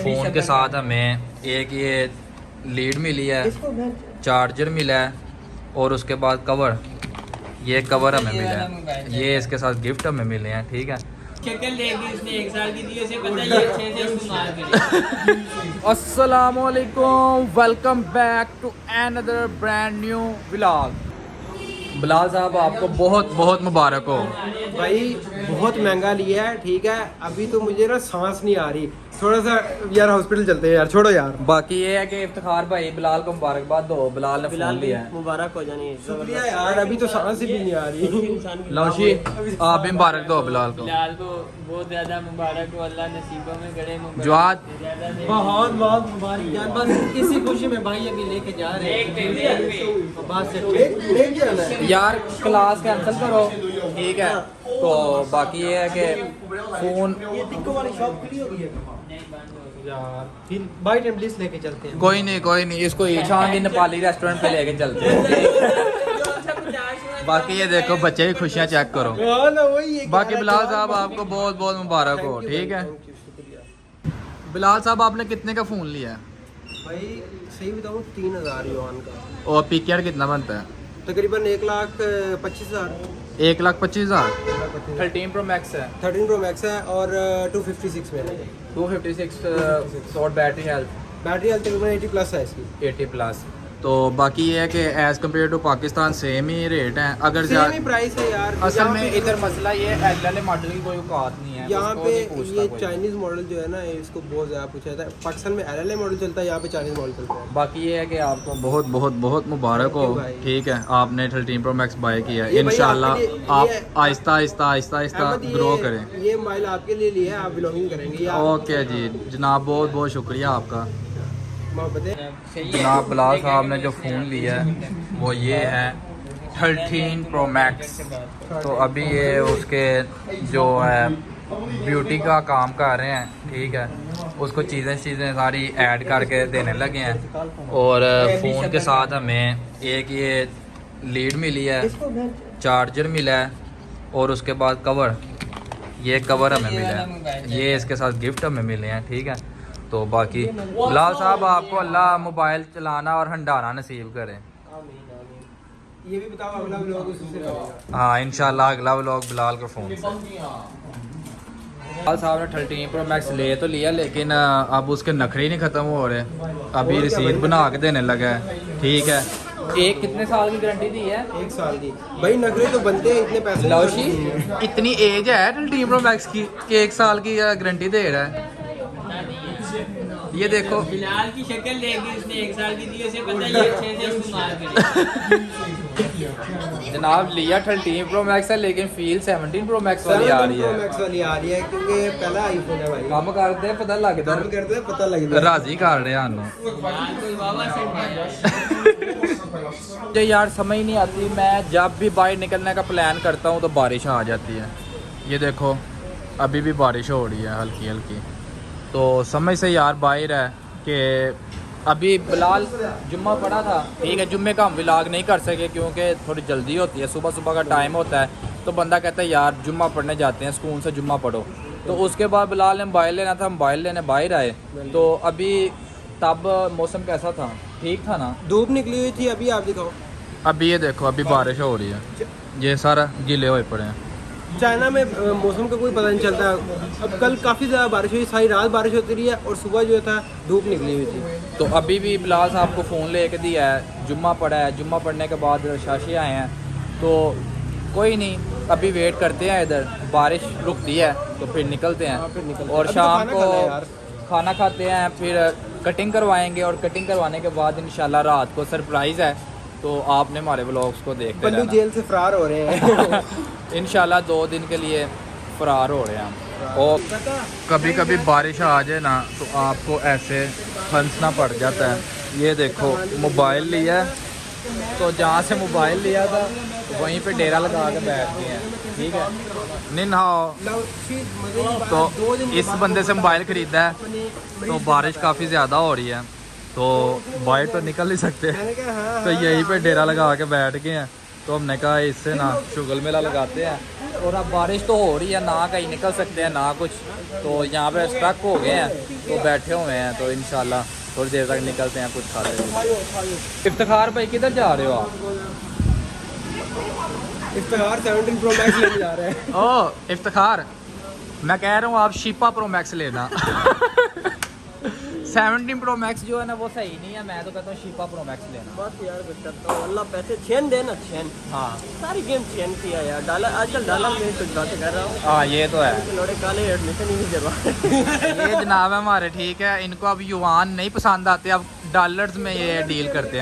Phone के साथ हमें एक ये लीड मिली है, चार्जर मिला है और उसके बाद कवर, ये कवर हमें मिला है, ये इसके साथ गिफ्ट हमें मिले हैं। ठीक है, शक्ल देगी इसने 1 साल की दी, उसे पता है ये अच्छे से इस्तेमाल करेगा। अस्सलामुअलैकुम, welcome back to another brand new vlog. Bilal साहब आपको बहुत बहुत मुबारक हो भाई, बहुत महंगा लिया है। ठीक है, अभी तो मुझे ना सांस नहीं आ रही, थोड़ा सा यार हॉस्पिटल चलते हैं यार, छोड़ो यार। बाकी ये है कि इफ्तिखार भाई बिलाल को मुबारकबाद दो, बिलाल ने फोन लिया है। मुबारक हो जानी शुक्रिया यार, अभी तो सांस भी नहीं आ रही। लौशी आप भी मुबारक दो बिलाल को। बिलाल को बहुत ज्यादा मुबारक हो, अल्लाह नसीबों में गड़े मुबारक। जवाद बहुत बहुत मुबारक यार, बस इसी खुशी में भाई अभी लेके जा रहे हैं। बस लेके आना है यार, क्लास कैंसिल करो। ठीक है, तो बाकी ये है कि फोन ये टिक्को वाली शॉप खुली होगी यार, फिर बाइट एंड प्लीज लेके चलते हैं। कोई नहीं, इसको ईशान की नेपाली रेस्टोरेंट पे लेके चलते हैं। बाकी ये देखो बच्चे की खुशियाँ चेक करो। बाकी बिलाल साहब आपको बहुत बहुत मुबारक हो। ठीक है बिलाल साहब, आपने कितने का फ़ोन लिया है? भाई सही बताऊँ 3000 युआन का, और पीकेआर कितना बनता है? तकरीबन 1,25,000। 1,25,000। 13 प्रो मैक्स है, 13 प्रो मैक्स है और 256 में 256 और बैटरी हेल्थ बैटरी हेल्थ तकरीबन 80 प्लस है इसकी। 80+। तो बाकी ये है कि as compare to Pakistan same ही रेट है। अगर सेम ही प्राइस है यार। असल में इधर मसला ये एल मॉडल की कोई औकात नहीं है यहाँ उसको पे नहीं पूछता ये कोई। चाइनीज मॉडल जो है ना, इसको बहुत ज़्यादा पूछा जाता है। पाकिस्तान में एल मॉडल चलता है, यहाँ पे चाइनीज मॉडल चलता है। बाकी ये है कि आपको बहुत बहुत बहुत मुबारक हो। ठीक है, आपने 13 प्रो मैक्स बाय किया है। ये भाई इंशाल्लाह आपके लिए- आप ये- आहिस्ता आहिस्ता ग्रो करें। ये मोबाइल आपके लिए लिया है, आप ब्लॉगिंग करेंगे या ओके जी जनाब, बहुत बहुत शुक्रिया आपका। मोहब्बतें। जनाब बिलाल साहब ने जो फ़ोन लिया है वो ये है 13 प्रो मैक्स। तो अभी ये उसके जो है ब्यूटी का काम कर रहे हैं। ठीक है, उसको चीज़ें सारी ऐड करके देने लगे हैं। और फ़ोन के साथ हमें एक ये लीड मिली है, चार्जर मिला है और उसके बाद कवर, ये कवर हमें मिला है, ये इसके साथ गिफ्ट हमें मिले हैं। ठीक है, तो बाकी बिलाल साहब आपको अल्लाह मोबाइल चलाना और हंडाना नसीब करे। ये भी बताओ अगला व्लॉग उससे करेगा। हाँ इंशाल्लाह अगला व्लॉग बिलाल के फ़ोन से। बिलाल साहब ने 13 प्रो मैक्स ले तो लिया, लेकिन अब उसके नखरे ही नहीं ख़त्म हो रहे। अभी रसीद बना के देने लगा है। ठीक है, एक कितने साल की गारंटी दी है? 1 साल की। भाई नखरे तो बनते हैं, इतने पैसे लौशी इतनी एज है 13 प्रो मैक्स की कि 1 साल की गारंटी दे रहा है। ये देखो बिलाल की शक्ल देगी इसने 1 साल की दी, उसे पता है ये अच्छे से इस्तेमाल करेगा। जनाब, लिया 13 प्रो मैक्स है लेकिन फील 17 प्रो मैक्स वाली आ रही है। मैक्स वाली आ रही है क्योंकि पहला आईफोन है भाई। काम करते हैं पता लगता काम करते हैं पता लगता है। राजी कर रहे हैं बिलाल कोई वावा से मुझे यार समझ नहीं आती, मैं जब भी बाहर निकलने का प्लान करता हूँ तो बारिश आ जाती है। ये देखो अभी भी बारिश हो रही है हल्की हल्की। तो समझ से यार बाहर है कि अभी बिलाल जुम्मा पड़ा था। ठीक है, जुम्मे का हम व्लॉग नहीं कर सके क्योंकि थोड़ी जल्दी होती है, सुबह सुबह का टाइम होता है। तो बंदा कहता है यार जुम्मा पढ़ने जाते हैं, सुकून से जुम्मा पढ़ो। तो उसके बाद बिलाल ने मोबाइल लेना था, मोबाइल लेने बाहर आए। तो अभी तब मौसम कैसा था? ठीक था ना? धूप निकली हुई थी। अभी आप दिखाओ। अभी ये देखो अभी बारिश हो रही है, ये सारा गीले हुए पड़े हैं। चाइना में मौसम का कोई पता नहीं चलता। अब कल काफ़ी ज़्यादा बारिश हुई, सारी रात बारिश होती रही है और सुबह जो था धूप निकली हुई थी। तो अभी भी बिलाल साहब को फ़ोन लेके दिया है, जुम्मा पड़ा है, जुम्मा पढ़ने के बाद शाशी आए हैं। तो कोई नहीं, अभी वेट करते हैं, इधर बारिश रुकती है तो फिर निकलते हैं। फिर निकलते और हैं। अभी तो शाम खाना को खाना है यार। खाना खाते हैं, फिर कटिंग करवाएंगे और कटिंग करवाने के बाद इंशाल्लाह रात को सरप्राइज़ है। तो आपने हमारे व्लॉग्स को देखते बल्लू रहना। जेल से फरार हो रहे हैं। इंशाल्लाह 2 दिन के लिए फरार हो रहे हैं हम। और कभी कभी बारिश आ जाए ना तो आपको ऐसे फंसना पड़ जाता है। ये देखो मोबाइल लिया है, तो जहाँ से मोबाइल लिया था वहीं पे डेरा लगा के बैठ गए हैं। ठीक है, निन्हाओ। तो इस बंदे से मोबाइल ख़रीदा है, तो बारिश काफ़ी ज़्यादा हो रही है तो बाहर तो निकल नहीं सकते, मैंने कहा हाँ, तो यहीं पे डेरा लगा के बैठ गए हैं। तो हमने कहा इससे ना शुगल मेला लगाते हैं। और अब बारिश तो हो रही है, ना कहीं निकल सकते हैं ना कुछ, तो यहाँ पे स्टक हो गए हैं तो बैठे हुए हैं। तो इंशाल्लाह थोड़ी देर तक निकलते हैं कुछ खाते हैं। इफ्तिखार भाई किधर जा रहे हो आप? इफ्तिखार 17 प्रो मैक्स लेने जा रहे हैं। ओ इफ्तिखार, मैं कह रहा हूँ आप शिपा प्रो मैक्स लेना। 17 प्रो मैक्स जो है ना वो सही नहीं है, मैं तो कहता हूँ शिपा प्रो मैक्स लेना। बस यार कुछ करता हूँ, अल्लाह पैसे छेन देना, छेन। हाँ सारी गेम छेन किया यार, डॉलर आजकल डॉलर में कुछ बातें कर रहा हूँ। हाँ ये तो है। लौड़े काले एडमिशन ही नहीं दे रहा। ये जनाब है हमारे, ठीक है, इनको अब युवान नहीं पसंद आते, अब डॉलर्स में ये डील करते हैं।